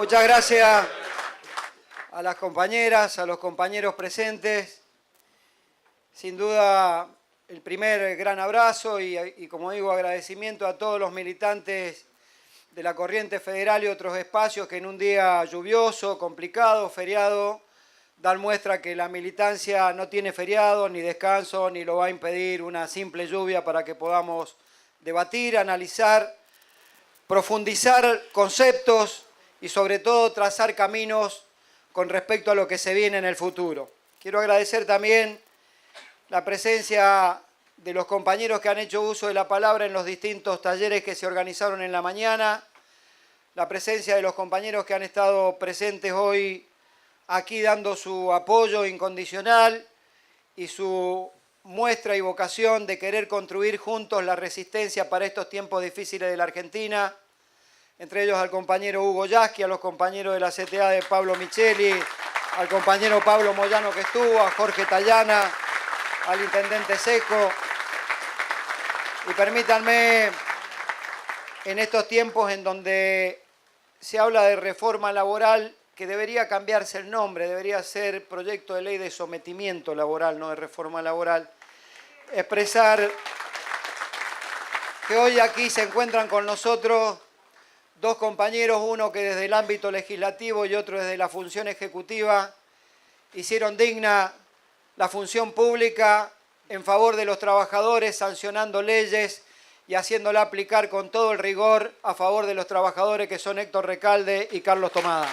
Muchas gracias a las compañeras, a los compañeros presentes. Sin duda, el primer gran abrazo y como digo, agradecimiento a todos los militantes de la Corriente Federal y otros espacios que en un día lluvioso, complicado, feriado, dan muestra que la militancia no tiene feriado, ni descanso, ni lo va a impedir una simple lluvia para que podamos debatir, analizar, profundizar conceptos y sobre todo trazar caminos con respecto a lo que se viene en el futuro. Quiero agradecer también la presencia de los compañeros que han hecho uso de la palabra en los distintos talleres que se organizaron en la mañana, la presencia de los compañeros que han estado presentes hoy aquí dando su apoyo incondicional y su muestra y vocación de querer construir juntos la resistencia para estos tiempos difíciles de la Argentina, entre ellos al compañero Hugo Yasky, a los compañeros de la CTA de Pablo Micheli, al compañero Pablo Moyano que estuvo, a Jorge Tallana, al intendente Seco. Y permítanme, en estos tiempos en donde se habla de reforma laboral, que debería cambiarse el nombre, debería ser proyecto de ley de sometimiento laboral, no de reforma laboral, expresar que hoy aquí se encuentran con nosotros dos compañeros, uno que desde el ámbito legislativo y otro desde la función ejecutiva, hicieron digna la función pública en favor de los trabajadores, sancionando leyes y haciéndola aplicar con todo el rigor a favor de los trabajadores, que son Héctor Recalde y Carlos Tomada.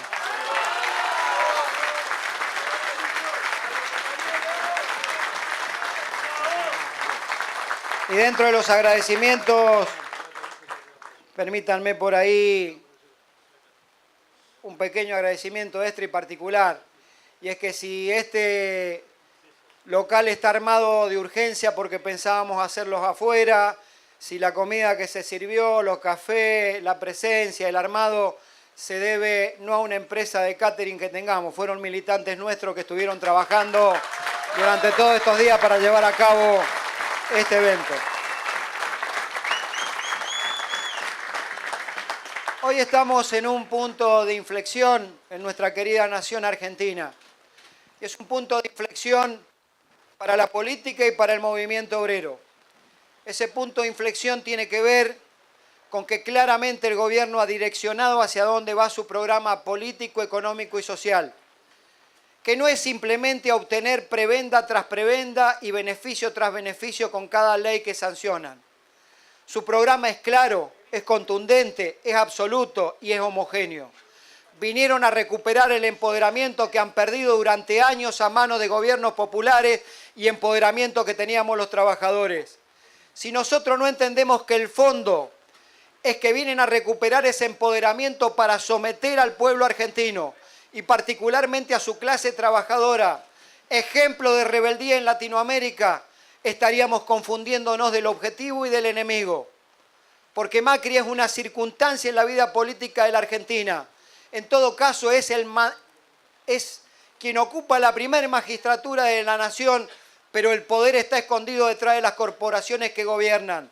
Y dentro de los agradecimientos, permítanme por ahí un pequeño agradecimiento extra y particular. Y es que si este local está armado de urgencia porque pensábamos hacerlos afuera, si la comida que se sirvió, los cafés, la presencia, el armado, se debe no a una empresa de catering que tengamos, fueron militantes nuestros que estuvieron trabajando durante todos estos días para llevar a cabo este evento. Hoy estamos en un punto de inflexión en nuestra querida nación argentina. Es un punto de inflexión para la política y para el movimiento obrero. Ese punto de inflexión tiene que ver con que claramente el gobierno ha direccionado hacia dónde va su programa político, económico y social, que no es simplemente obtener prebenda tras prebenda y beneficio tras beneficio con cada ley que sancionan. Su programa es claro, es contundente, es absoluto y es homogéneo. Vinieron a recuperar el empoderamiento que han perdido durante años a manos de gobiernos populares y empoderamiento que teníamos los trabajadores. Si nosotros no entendemos que el fondo es que vienen a recuperar ese empoderamiento para someter al pueblo argentino y particularmente a su clase trabajadora, ejemplo de rebeldía en Latinoamérica, estaríamos confundiéndonos del objetivo y del enemigo. Porque Macri es una circunstancia en la vida política de la Argentina. En todo caso, es quien ocupa la primera magistratura de la nación, pero el poder está escondido detrás de las corporaciones que gobiernan.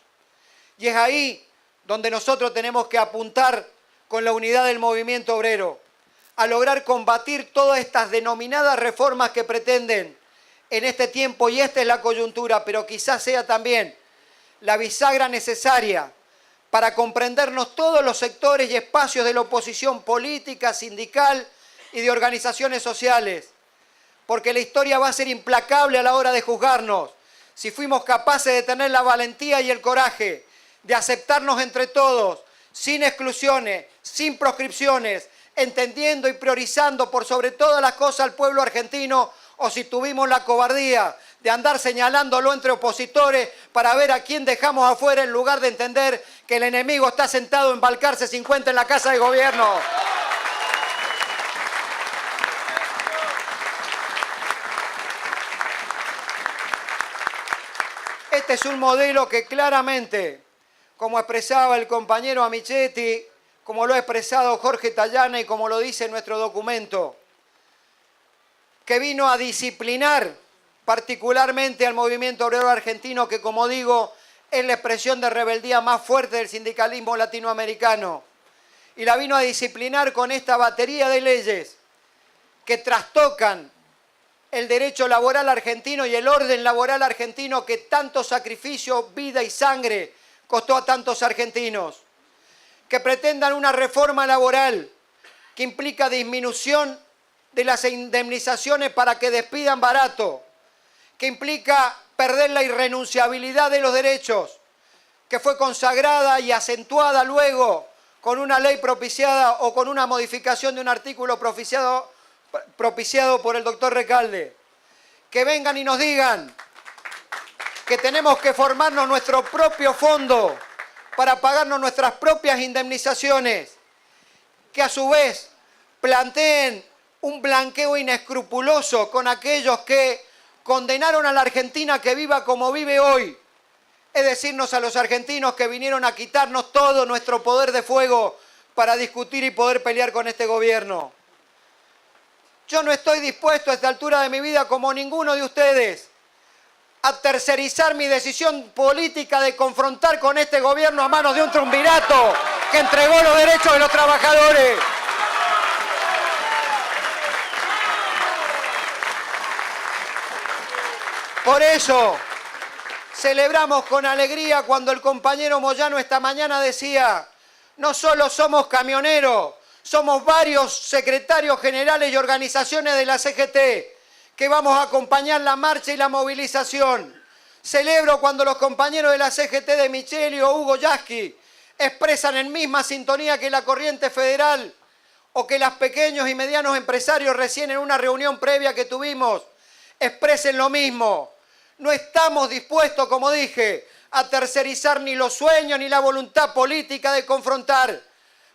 Y es ahí donde nosotros tenemos que apuntar con la unidad del movimiento obrero, a lograr combatir todas estas denominadas reformas que pretenden en este tiempo, y esta es la coyuntura, pero quizás sea también la bisagra necesaria para comprendernos todos los sectores y espacios de la oposición política, sindical y de organizaciones sociales. Porque la historia va a ser implacable a la hora de juzgarnos. Si fuimos capaces de tener la valentía y el coraje de aceptarnos entre todos, sin exclusiones, sin proscripciones, entendiendo y priorizando por sobre todas las cosas al pueblo argentino, o si tuvimos la cobardía de andar señalándolo entre opositores para ver a quién dejamos afuera en lugar de entender que el enemigo está sentado en Balcarce 50 en la Casa de Gobierno. Este es un modelo que claramente, como expresaba el compañero Amichetti, como lo ha expresado Jorge Tallana y como lo dice nuestro documento, que vino a disciplinar particularmente al movimiento obrero argentino, que como digo, es la expresión de rebeldía más fuerte del sindicalismo latinoamericano. y la vino a disciplinar con esta batería de leyes que trastocan el derecho laboral argentino y el orden laboral argentino que tanto sacrificio, vida y sangre costó a tantos argentinos. Que pretendan una reforma laboral que implica disminución de las indemnizaciones para que despidan barato, que implica perder la irrenunciabilidad de los derechos, que fue consagrada y acentuada luego con una ley propiciada o con una modificación de un artículo propiciado por el doctor Recalde. Que vengan y nos digan que tenemos que formarnos nuestro propio fondo para pagarnos nuestras propias indemnizaciones, que a su vez planteen un blanqueo inescrupuloso con aquellos que condenaron a la Argentina que viva como vive hoy, es decirnos a los argentinos que vinieron a quitarnos todo nuestro poder de fuego para discutir y poder pelear con este gobierno. Yo no estoy dispuesto a esta altura de mi vida, como ninguno de ustedes, a tercerizar mi decisión política de confrontar con este gobierno a manos de un triunvirato que entregó los derechos de los trabajadores. Por eso celebramos con alegría cuando el compañero Moyano esta mañana decía: no solo somos camioneros, somos varios secretarios generales y organizaciones de la CGT que vamos a acompañar la marcha y la movilización. Celebro cuando los compañeros de la CGT de Micheli o Hugo Yasky expresan en misma sintonía que la Corriente Federal o que los pequeños y medianos empresarios recién en una reunión previa que tuvimos expresen lo mismo. No estamos dispuestos, como dije, a tercerizar ni los sueños ni la voluntad política de confrontar,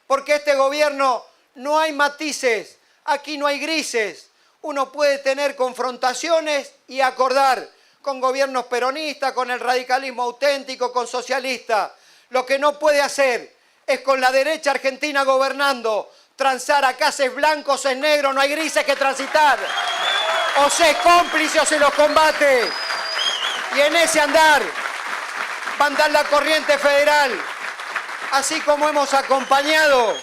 porque este gobierno no hay matices, aquí no hay grises. Uno puede tener confrontaciones y acordar con gobiernos peronistas, con el radicalismo auténtico, con socialistas. Lo que no puede hacer es con la derecha argentina gobernando, transar acá se es blanco, se es negro, no hay grises que transitar. O se es cómplice o se los combate. Y en ese andar va a andar la Corriente Federal, así como hemos acompañado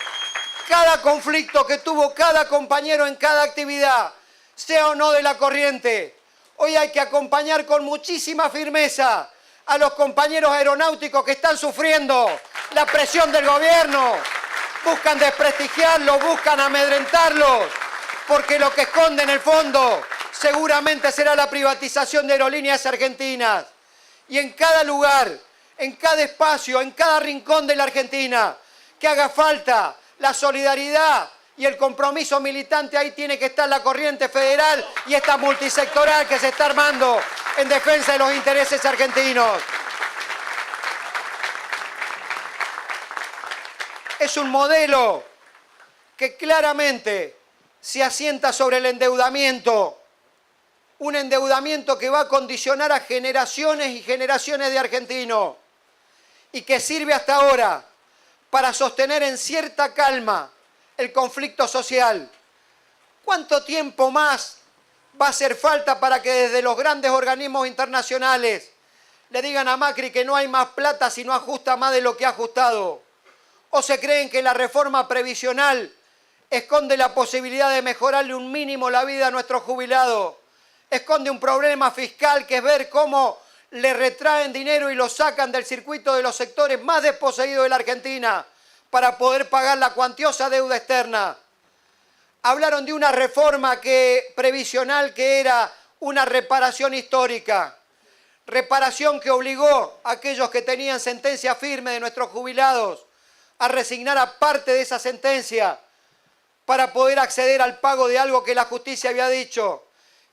cada conflicto que tuvo cada compañero en cada actividad, sea o no de la Corriente. Hoy hay que acompañar con muchísima firmeza a los compañeros aeronáuticos que están sufriendo la presión del gobierno. Buscan desprestigiarlos, buscan amedrentarlos, porque lo que esconde en el fondo seguramente será la privatización de aerolíneas argentinas. Y en cada lugar, en cada espacio, en cada rincón de la Argentina, que haga falta la solidaridad y el compromiso militante, ahí tiene que estar la Corriente Federal y esta multisectoral que se está armando en defensa de los intereses argentinos. Es un modelo que claramente se asienta sobre el endeudamiento, un endeudamiento que va a condicionar a generaciones y generaciones de argentinos y que sirve hasta ahora para sostener en cierta calma el conflicto social. ¿Cuánto tiempo más va a hacer falta para que desde los grandes organismos internacionales le digan a Macri que no hay más plata si no ajusta más de lo que ha ajustado? ¿O se creen que la reforma previsional esconde la posibilidad de mejorarle un mínimo la vida a nuestros jubilados? Esconde un problema fiscal que es ver cómo le retraen dinero y lo sacan del circuito de los sectores más desposeídos de la Argentina para poder pagar la cuantiosa deuda externa. Hablaron de una reforma previsional que era una reparación histórica. Reparación que obligó a aquellos que tenían sentencia firme de nuestros jubilados a resignar a parte de esa sentencia para poder acceder al pago de algo que la justicia había dicho.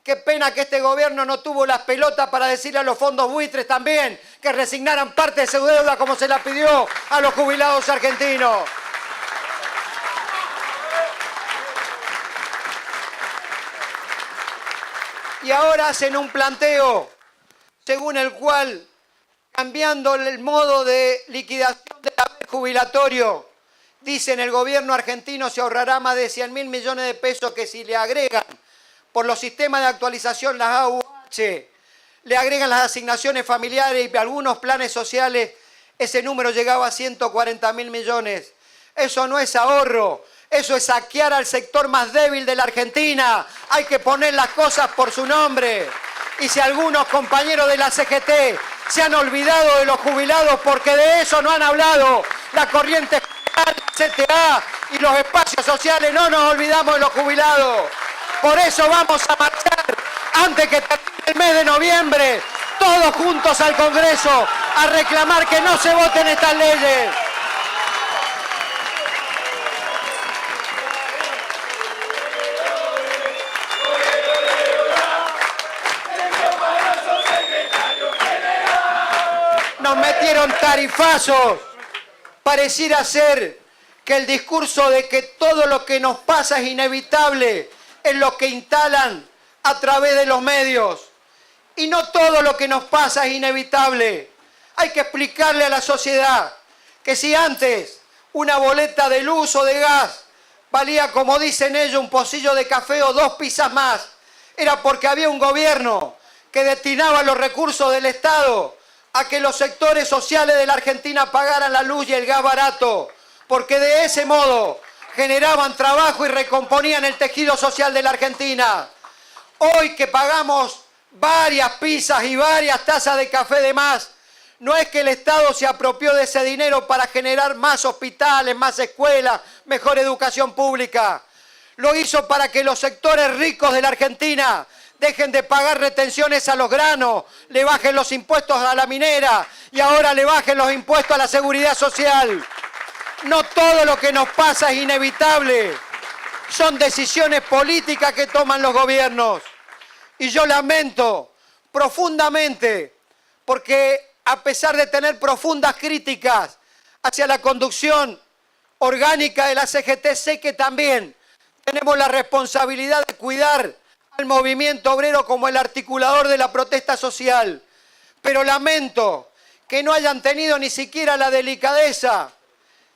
Qué pena que este gobierno no tuvo las pelotas para decirle a los fondos buitres también que resignaran parte de su deuda como se la pidió a los jubilados argentinos. Y ahora hacen un planteo según el cual, cambiando el modo de liquidación del haber jubilatorio, dicen el gobierno argentino se ahorrará más de 100.000 millones de pesos que si le agregan por los sistemas de actualización, las AUH, le agregan las asignaciones familiares y algunos planes sociales, ese número llegaba a 140.000 millones. Eso no es ahorro, eso es saquear al sector más débil de la Argentina. Hay que poner las cosas por su nombre. Y si algunos compañeros de la CGT se han olvidado de los jubilados porque de eso no han hablado, la corriente CTA y los espacios sociales, no nos olvidamos de los jubilados. Por eso vamos a marchar antes que termine el mes de noviembre, todos juntos al Congreso, a reclamar que no se voten estas leyes. Nos metieron tarifazos. Pareciera ser que el discurso de que todo lo que nos pasa es inevitable es lo que instalan a través de los medios. Y no todo lo que nos pasa es inevitable. Hay que explicarle a la sociedad que si antes una boleta de luz o de gas valía, como dicen ellos, un pocillo de café o 2 pizzas más, era porque había un gobierno que destinaba los recursos del Estado a que los sectores sociales de la Argentina pagaran la luz y el gas barato, porque de ese modo generaban trabajo y recomponían el tejido social de la Argentina. Hoy que pagamos varias pizzas y varias tazas de café de más, no es que el Estado se apropió de ese dinero para generar más hospitales, más escuelas, mejor educación pública. Lo hizo para que los sectores ricos de la Argentina dejen de pagar retenciones a los granos, le bajen los impuestos a la minera y ahora le bajen los impuestos a la seguridad social. No todo lo que nos pasa es inevitable. Son decisiones políticas que toman los gobiernos. Y yo lamento profundamente, porque a pesar de tener profundas críticas hacia la conducción orgánica de la CGT, sé que también tenemos la responsabilidad de cuidar al movimiento obrero como el articulador de la protesta social. Pero lamento que no hayan tenido ni siquiera la delicadeza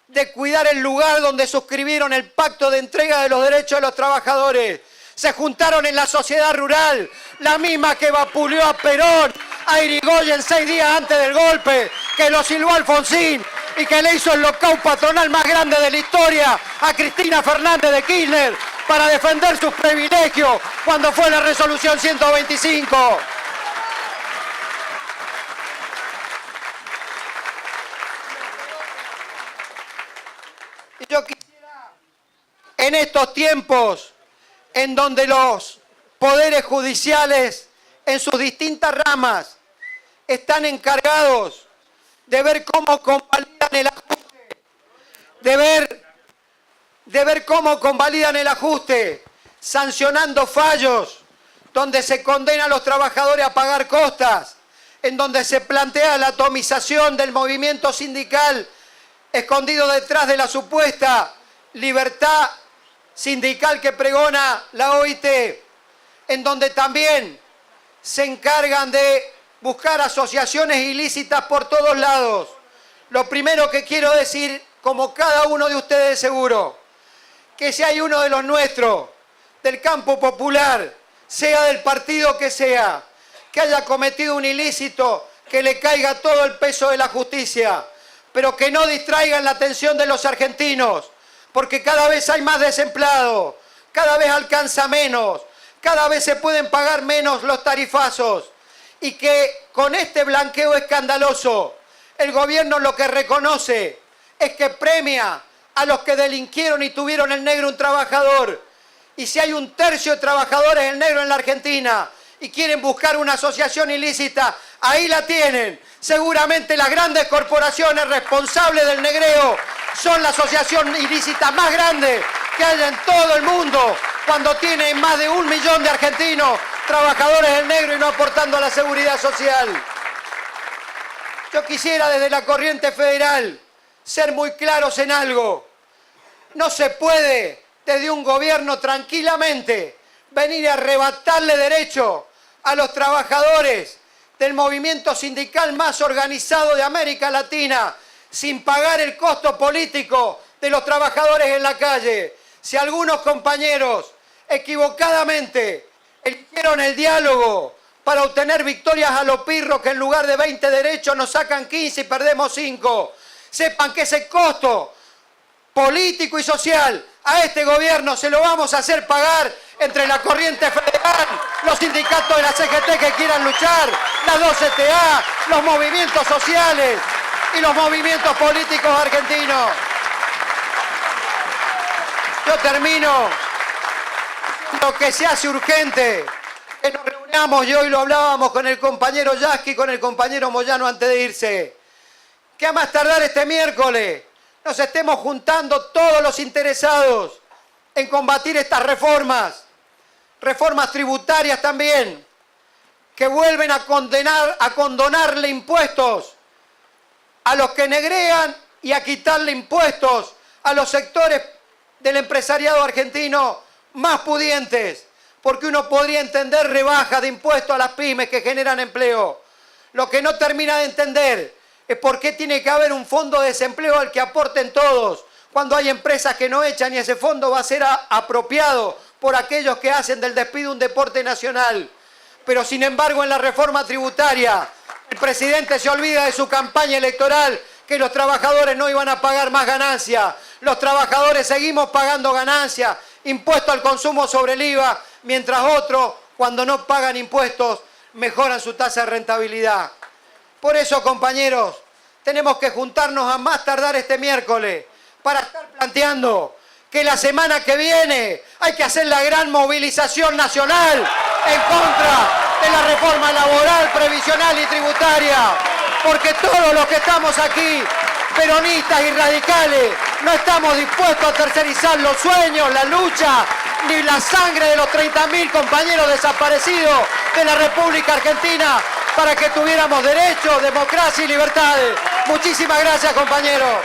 de cuidar el lugar donde suscribieron el pacto de entrega de los derechos de los trabajadores. Se juntaron en la sociedad rural, la misma que vapuleó a Perón, a Irigoyen 6 días antes del golpe, que lo silbó Alfonsín y que le hizo el lockout patronal más grande de la historia a Cristina Fernández de Kirchner para defender sus privilegios cuando fue la resolución 125. Y yo quisiera, en estos tiempos en donde los poderes judiciales en sus distintas ramas están encargados de ver cómo convalidan el ajuste, de ver cómo convalidan el ajuste, sancionando fallos, donde se condena a los trabajadores a pagar costas, en donde se plantea la atomización del movimiento sindical, escondido detrás de la supuesta libertad sindical que pregona la OIT, en donde también se encargan de buscar asociaciones ilícitas por todos lados. Lo primero que quiero decir, como cada uno de ustedes seguro, que si hay uno de los nuestros, del campo popular, sea del partido que sea, que haya cometido un ilícito, que le caiga todo el peso de la justicia, pero que no distraigan la atención de los argentinos, porque cada vez hay más desempleados, cada vez alcanza menos, cada vez se pueden pagar menos los tarifazos, y que con este blanqueo escandaloso el gobierno lo que reconoce es que premia a los que delinquieron y tuvieron el negro un trabajador. Y si hay 1/3 de trabajadores en negro en la Argentina y quieren buscar una asociación ilícita, ahí la tienen. Seguramente las grandes corporaciones responsables del negreo son la asociación ilícita más grande que hay en todo el mundo, cuando tienen más de 1 millón de argentinos trabajadores del negro y no aportando a la seguridad social. Yo quisiera desde la corriente federal ser muy claros en algo. No se puede desde un gobierno tranquilamente venir a arrebatarle derecho a los trabajadores del movimiento sindical más organizado de América Latina sin pagar el costo político de los trabajadores en la calle. Si algunos compañeros equivocadamente eligieron el diálogo para obtener victorias a los pirros que en lugar de 20 derechos nos sacan 15 y perdemos 5, sepan que ese costo político y social a este gobierno se lo vamos a hacer pagar entre la corriente federal, los sindicatos de la CGT que quieran luchar, las 2CTA, los movimientos sociales y los movimientos políticos argentinos. Yo termino. Lo que se hace urgente, que nos reunamos, y hoy lo hablábamos con el compañero Yasky, con el compañero Moyano antes de irse, que a más tardar este miércoles nos estemos juntando todos los interesados en combatir estas reformas tributarias también, que vuelven a condonarle impuestos a los que negrean y a quitarle impuestos a los sectores del empresariado argentino más pudientes, porque uno podría entender rebajas de impuestos a las pymes que generan empleo. Lo que no termina de entender es por qué tiene que haber un fondo de desempleo al que aporten todos, cuando hay empresas que no echan y ese fondo va a ser apropiado por aquellos que hacen del despido un deporte nacional. Pero sin embargo en la reforma tributaria el presidente se olvida de su campaña electoral, que los trabajadores no iban a pagar más ganancias. Los trabajadores seguimos pagando ganancias, impuesto al consumo sobre el IVA, mientras otros, cuando no pagan impuestos, mejoran su tasa de rentabilidad. Por eso, compañeros, tenemos que juntarnos a más tardar este miércoles para estar planteando que la semana que viene hay que hacer la gran movilización nacional en contra de la reforma laboral, previsional y tributaria, porque todos los que estamos aquí, peronistas y radicales, no estamos dispuestos a tercerizar los sueños, la lucha, ni la sangre de los 30.000 compañeros desaparecidos de la República Argentina para que tuviéramos derechos, democracia y libertades. Muchísimas gracias, compañeros.